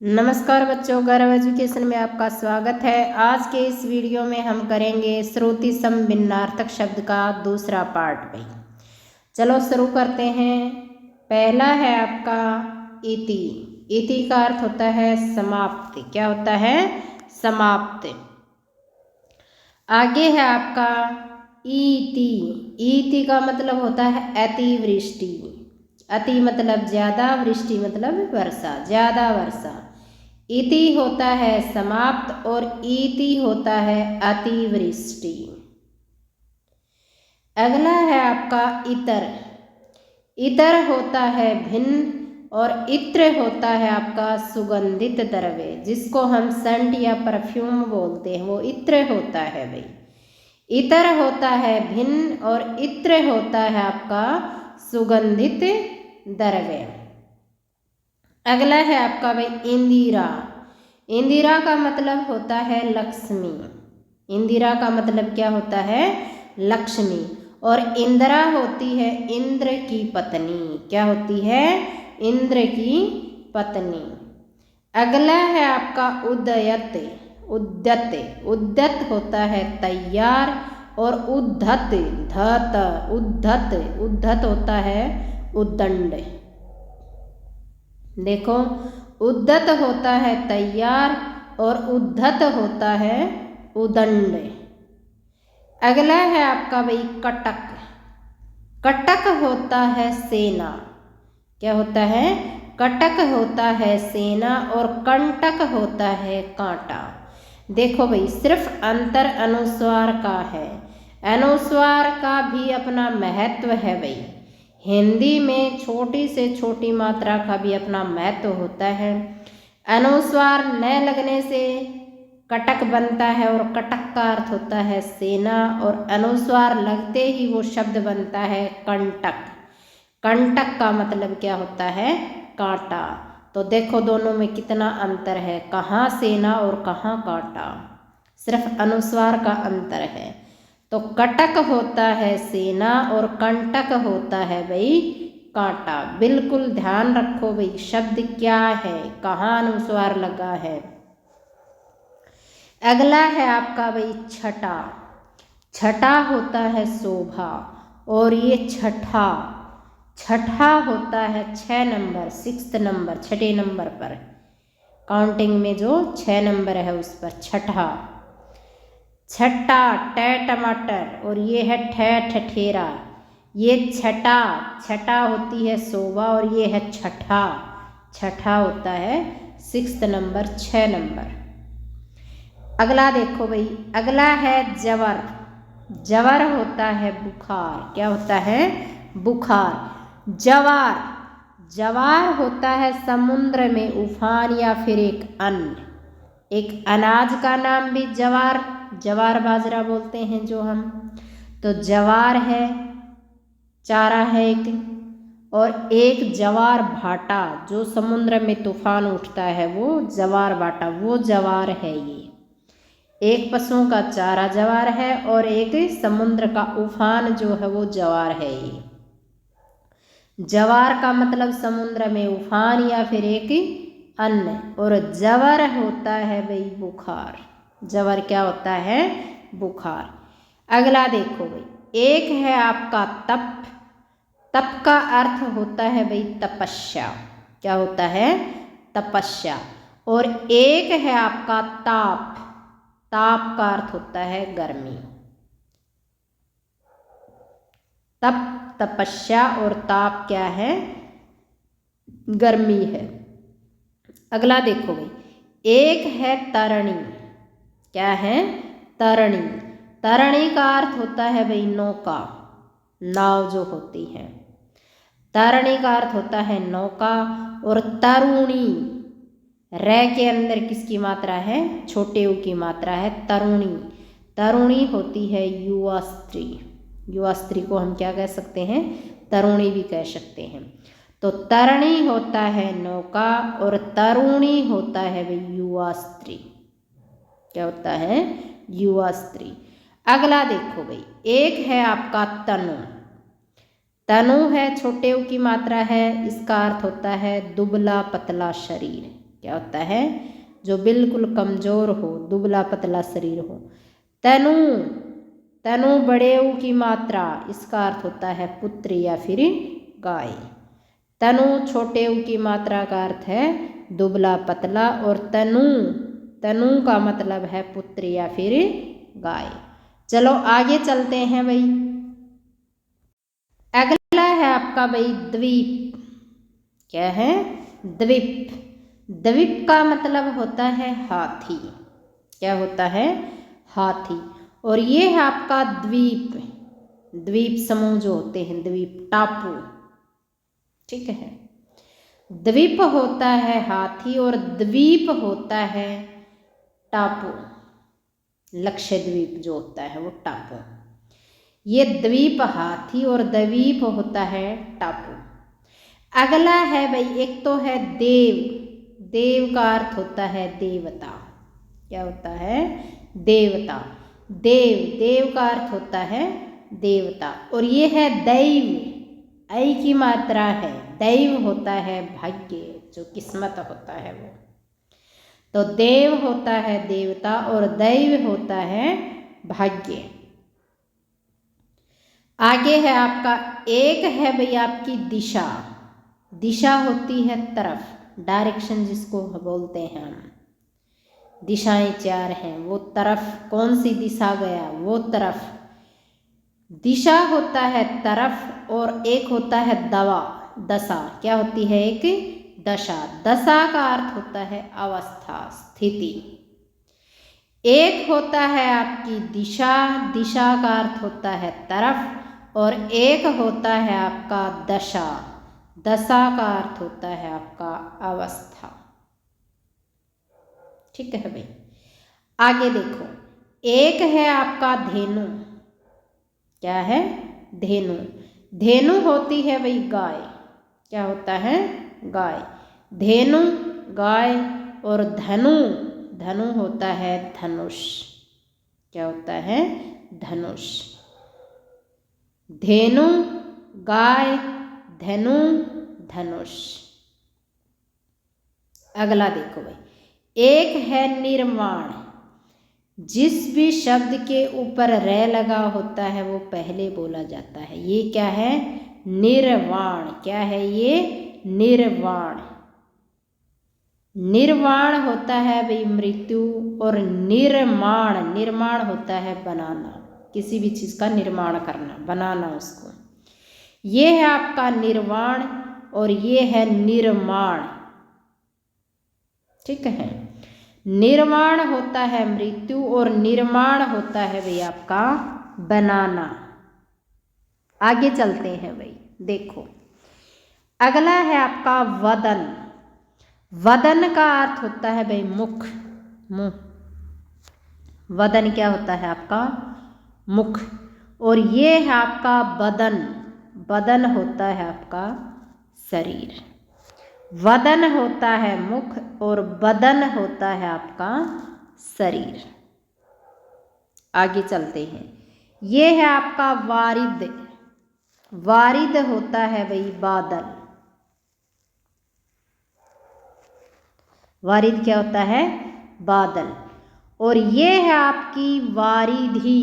नमस्कार बच्चों, गौरव एजुकेशन में आपका स्वागत है। आज के इस वीडियो में हम करेंगे श्रुति सम भिन्नार्थक शब्द का दूसरा पार्ट भाई। चलो शुरू करते हैं। पहला है आपका इति। इति का अर्थ होता है समाप्ति। क्या होता है? समाप्त। आगे है आपका ईति। ईति का मतलब होता है अतिवृष्टि। अति मतलब ज्यादा, वृष्टि मतलब वर्षा, ज्यादा वर्षा। इति होता है समाप्त और इति होता है अतिवृष्टि। अगला है आपका इतर। इतर होता है भिन्न और इत्र होता है आपका सुगंधित द्रव्य, जिसको हम सेंट या परफ्यूम बोलते हैं, वो इत्र होता है भाई। इतर होता है भिन्न और इत्र होता है आपका सुगंधित द्रव्य। अगला है आपका भाई इंदिरा। इंदिरा का मतलब होता है लक्ष्मी। इंदिरा का मतलब क्या होता है? लक्ष्मी। और इंदिरा होती है इंद्र की पत्नी। क्या होती है? इंद्र की पत्नी। अगला है आपका उदयत। उद्यत। उद्यत होता है तैयार और उद्धत धत उद्धत उद्धत होता है उद्दंड। देखो, उद्धत होता है तैयार और उद्धत होता है उदंड। अगला है आपका भाई कटक। कटक होता है सेना। क्या होता है? कटक होता है सेना और कंटक होता है कांटा। देखो भाई, सिर्फ अंतर अनुस्वार का है। अनुस्वार का भी अपना महत्व है भाई। हिंदी में छोटी से छोटी मात्रा का भी अपना महत्व होता है। अनुस्वार न लगने से कटक बनता है और कटक का अर्थ होता है सेना, और अनुस्वार लगते ही वो शब्द बनता है कंटक। कंटक का मतलब क्या होता है? कांटा। तो देखो दोनों में कितना अंतर है, कहाँ सेना और कहाँ कांटा। सिर्फ अनुस्वार का अंतर है। तो कटक होता है सेना और कंटक होता है भाई कांटा। बिल्कुल ध्यान रखो भाई, शब्द क्या है, कहाँ अनुस्वार लगा है। अगला है आपका भाई छठा। छठा होता है शोभा और ये छठा। छठा होता है 6 नंबर, 6 नंबर, छठे नंबर पर। काउंटिंग में जो 6 नंबर है उस पर छठा। छठा ट टमाटर और ये है ठ ठठेरा। ये छठा। छठा होती है शोभा और ये है छठा। छठा होता है 6 नंबर, 6 नंबर। अगला देखो भाई, अगला है जवर। जवर होता है बुखार। क्या होता है? बुखार। जवार। जवार होता है समुद्र में उफान या फिर एक अन्न। एक अनाज का नाम भी जवार, जवार बाजरा बोलते हैं जो हम। तो जवार है, चारा है एक, और एक जवार भाटा जो समुद्र में तूफान उठता है, वो जवार भाटा, वो जवार है। ये एक पशुओं का चारा जवार है और एक समुद्र का उफान जो है वो जवार है। ये जवार का मतलब समुद्र में उफान या फिर एक अन्न, और जवर होता है भाई बुखार। जवर क्या होता है? बुखार। अगला देखो भाई, एक है आपका तप। तप का अर्थ होता है भाई तपस्या। क्या होता है? तपस्या। और एक है आपका ताप। ताप का अर्थ होता है गर्मी। तप तपस्या और ताप क्या है? गर्मी है। अगला देखो भाई, एक है तरणी। क्या है? तरणी। तरणी का अर्थ होता है भाई नौका, नाव जो होती है। तरणी का अर्थ होता है नौका। और तरुणी, रे के अंदर किसकी मात्रा है? छोटे ऊ की मात्रा है तरुणी। तरुणी होती है युवा स्त्री। युवा स्त्री को हम क्या कह सकते हैं? तरुणी भी कह सकते हैं। तो तरणी होता है नौका और तरुणी होता है भाई युवा स्त्री। क्या होता है? युवा स्त्री। अगला देखो भाई, एक है आपका तनु। तनु है, छोटे ऊ की मात्रा है, इसका अर्थ होता है दुबला पतला शरीर। क्या होता है? जो बिल्कुल कमज़ोर हो, दुबला पतला शरीर हो। तनु, तनु बड़े ऊ की मात्रा, इसका अर्थ होता है पुत्र या फिर गाय। तनु छोटे ऊ की मात्रा का अर्थ है दुबला पतला, और तनु, तनु का मतलब है पुत्र या फिर गाय। चलो आगे चलते हैं भाई। अगला है आपका भाई द्वीप। क्या है? द्वीप। द्वीप का मतलब होता है हाथी। क्या होता है? हाथी। और ये है आपका द्वीप। द्वीप समूह जो होते हैं, द्वीप टापू, ठीक है। द्वीप होता है हाथी और द्वीप होता है टापू। लक्षद्वीप जो होता है वो टापू। ये द्वीप हाथी और द्वीप होता है टापू। अगला है भाई, एक तो है देव। देव का अर्थ होता है देवता। क्या होता है? देवता। देव, देव का अर्थ होता है देवता। और ये है दैव, ऐ की मात्रा है। दैव होता है भाग्य, जो किस्मत होता है वो। तो देव होता है देवता और दैव होता है भाग्य। आगे है आपका, एक है भाई आपकी दिशा। दिशा होती है तरफ, डायरेक्शन जिसको बोलते हैं हम। दिशाएं चार हैं, वो तरफ, कौन सी दिशा गया वो तरफ। दिशा होता है तरफ, और एक होता है दवा, दशा। क्या होती है? एक दशा। दशा का अर्थ होता है अवस्था, स्थिति। एक होता है आपकी दिशा, दिशा का अर्थ होता है तरफ, और एक होता है आपका दशा, दशा का अर्थ होता है आपका अवस्था। ठीक है भाई। आगे देखो, एक है आपका धेनु। क्या है? धेनु। धेनु होती है भाई गाय। क्या होता है? गाय। धेनु गाय, और धनु, धनु होता है धनुष। क्या होता है? धनुष। धेनु गाय, धनु धनुष। अगला देखो भाई, एक है निर्वाण। जिस भी शब्द के ऊपर रे लगा होता है वो पहले बोला जाता है। ये क्या है? निर्वाण। क्या है ये? निर्वाण। निर्वाण होता है भाई मृत्यु, और निर्माण, निर्माण होता है बनाना, किसी भी चीज़ का निर्माण करना, बनाना उसको। ये है आपका निर्वाण, और ये है निर्माण। ठीक है। निर्वाण होता है मृत्यु, और निर्माण होता है भाई आपका बनाना। आगे चलते हैं भाई। देखो, अगला है आपका वदन। वदन का अर्थ होता है भाई मुख, मुंह। वदन क्या होता है? आपका मुख। और ये है आपका बदन। बदन होता है आपका शरीर। वदन होता है मुख, और बदन होता है आपका शरीर। आगे चलते हैं। ये है आपका वारिद। वारिद होता है भाई बादल। वारिद क्या होता है? बादल। और ये है आपकी वारिधि।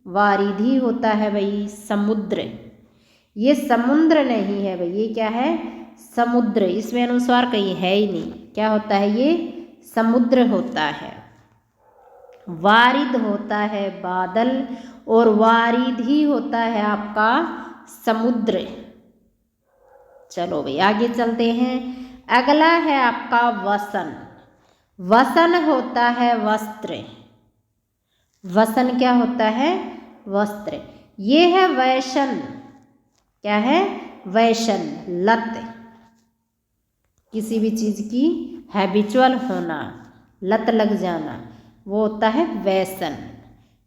वारिधि होता है भाई समुद्र। ये समुद्र नहीं है भाई, ये क्या है? समुद्र। इसमें अनुस्वार कहीं है ही नहीं। क्या होता है? ये समुद्र होता है। वारिद होता है बादल, और वारिधि होता है आपका समुद्र। चलो भाई आगे चलते हैं। अगला है आपका वसन। वसन होता है वस्त्र। वसन क्या होता है? वस्त्र। ये है वैशन। क्या है? वैशन, लत। किसी भी चीज़ की हैबिचुअल होना, लत लग जाना, वो होता है वैसन।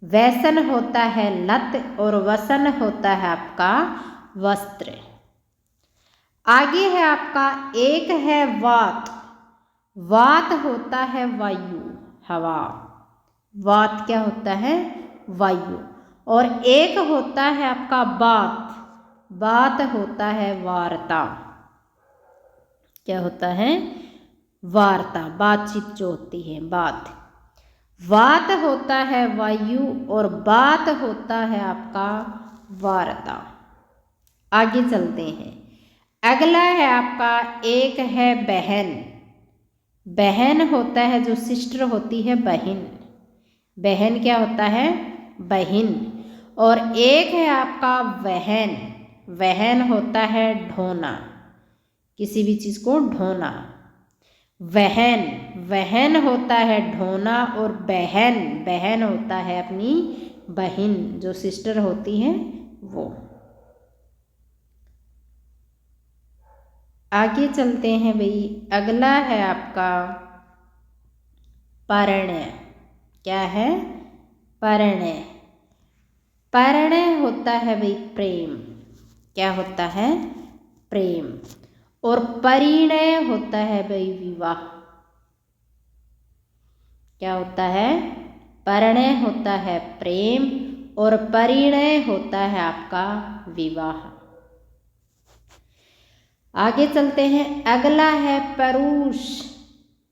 वैसन होता है लत, और वसन होता है आपका वस्त्र। आगे है आपका, एक है वात। वात होता है वायु, हवा। वात क्या होता है? वायु। और एक होता है आपका बात। बात होता है वार्ता। क्या होता है? वार्ता, बातचीत जो होती है, बात। वात होता है वायु और बात होता है आपका वार्ता। आगे चलते हैं। अगला है आपका, एक है बहन। बहन होता है जो सिस्टर होती है, बहन। बहन क्या होता है? बहन। और एक है आपका वहन। वहन होता है ढोना, किसी भी चीज़ को ढोना। वहन, वहन होता है ढोना। और बहन, बहन होता है अपनी बहन जो सिस्टर होती है वो। आगे चलते हैं भाई। अगला है आपका परिणय। क्या है? परिणय। परिणय होता है भाई प्रेम। क्या होता है? प्रेम। और परिणय होता है भाई विवाह। क्या होता है? परिणय होता है प्रेम और परिणय होता है आपका विवाह। आगे चलते हैं। अगला है परुष।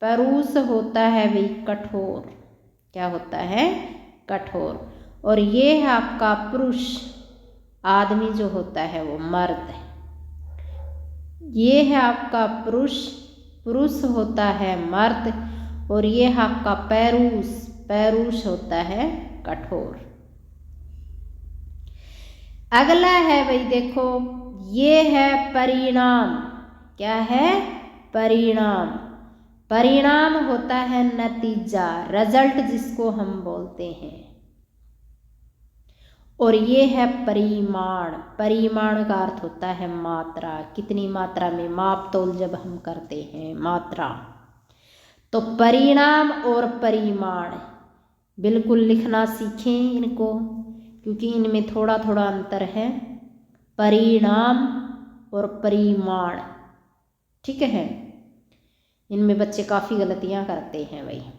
परुष होता है भाई कठोर। क्या होता है? कठोर। और ये है आपका पुरुष, आदमी जो होता है वो, मर्द। ये है आपका पुरुष, पुरुष होता है मर्द। और ये है आपका पैरूस, पैरूस होता है कठोर। अगला है भाई देखो, ये है परिणाम। क्या है? परिणाम। परिणाम होता है नतीजा, रिजल्ट जिसको हम बोलते हैं। और ये है परिमाण। परिमाण का अर्थ होता है मात्रा, कितनी मात्रा में, माप तोल जब हम करते हैं, मात्रा। तो परिणाम और परिमाण बिल्कुल लिखना सीखें इनको, क्योंकि इनमें थोड़ा थोड़ा अंतर है। परिणाम और परिमाण, ठीक है। इनमें बच्चे काफ़ी गलतियां करते हैं भाई।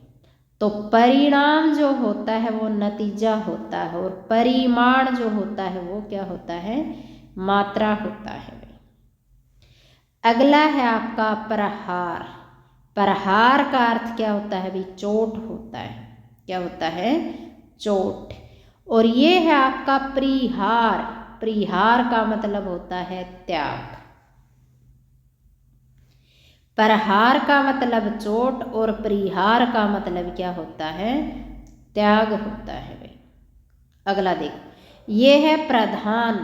तो परिणाम जो होता है वो नतीजा होता है, और परिमाण जो होता है वो क्या होता है? मात्रा होता है भाई। अगला है आपका प्रहार। प्रहार का अर्थ क्या होता है भाई? चोट होता है। क्या होता है? चोट। और ये है आपका परिहार। परिहार का मतलब होता है त्याग। प्रहार का मतलब चोट और परिहार का मतलब क्या होता है? त्याग होता है भाई। अगला देखो, ये है प्रधान।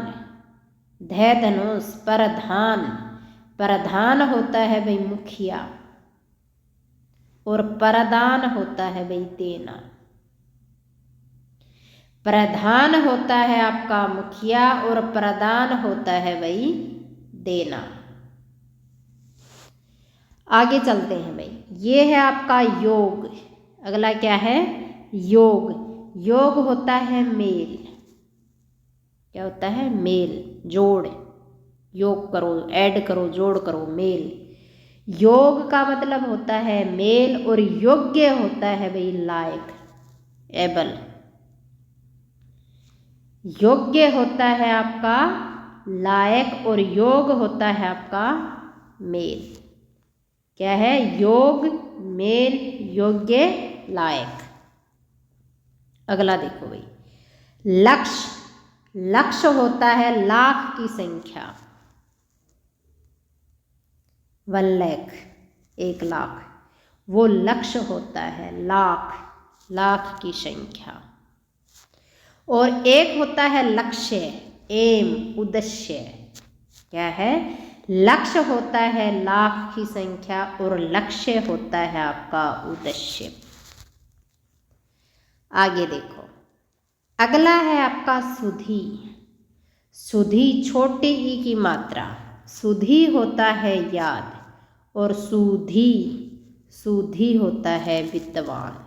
धै धनुष, प्रधान। प्रधान होता है भाई मुखिया। और प्रदान होता है भाई देना। प्रधान होता है आपका मुखिया और प्रदान होता है भाई देना। आगे चलते हैं भाई। ये है आपका योग। अगला क्या है? योग। योग होता है मेल। क्या होता है? मेल, जोड़। योग करो, ऐड करो, जोड़ करो, मेल। योग का मतलब होता है मेल। और योग्य होता है भाई लायक, एबल। योग्य होता है आपका लायक और योग होता है आपका मेल। क्या है? योग, मेल, योग्य, लायक। अगला देखो भाई, लक्ष्य। लक्ष्य होता है लाख की संख्या। 1 लाख, 1 लाख, वो लक्ष्य होता है, लाख, लाख की संख्या। और एक होता है लक्ष्य, एम, उद्देश्य। क्या है? लक्ष्य होता है लाख की संख्या और लक्ष्य होता है आपका उद्देश्य। आगे देखो, अगला है आपका सुधी। सुधी, छोटी ई की मात्रा। सुधी होता है याद और सुधी, सुधी होता है विद्वान।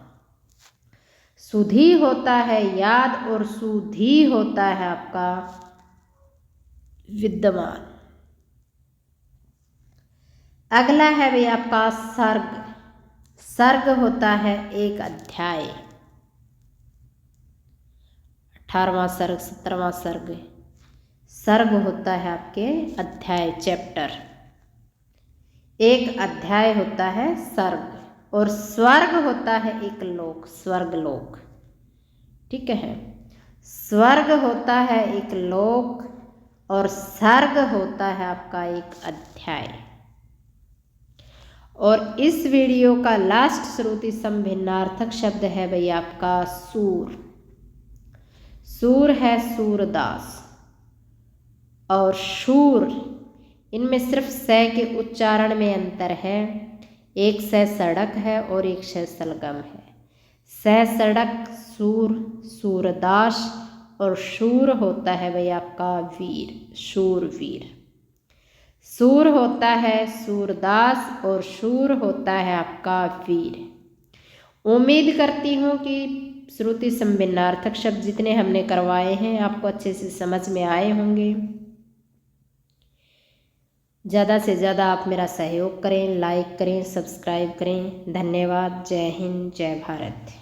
सुधी होता है याद और सुधी होता है आपका विद्वान। अगला है भाई आपका सर्ग। सर्ग होता है एक अध्याय। 18वां सर्ग, 17वां सर्ग। सर्ग होता है आपके अध्याय, चैप्टर। एक अध्याय होता है सर्ग और स्वर्ग होता है एक लोक, स्वर्ग लोक। ठीक है, स्वर्ग होता है एक लोक और सर्ग होता है आपका एक अध्याय। और इस वीडियो का लास्ट श्रुति सम भिन्नार्थक शब्द है भाई आपका सूर। सूर है सूरदास और शूर, इनमें सिर्फ स के उच्चारण में अंतर है। एक स सड़क है और एक श सलगम है। स सड़क सूर, सूरदास, और शूर होता है भाई आपका वीर, शूरवीर। सूर होता है सूरदास और शूर होता है आपका वीर। उम्मीद करती हूँ कि श्रुति सम भिन्नार्थक शब्द जितने हमने करवाए हैं आपको अच्छे से समझ में आए होंगे। ज़्यादा से ज़्यादा आप मेरा सहयोग करें, लाइक करें, सब्सक्राइब करें। धन्यवाद। जय हिंद, जय भारत।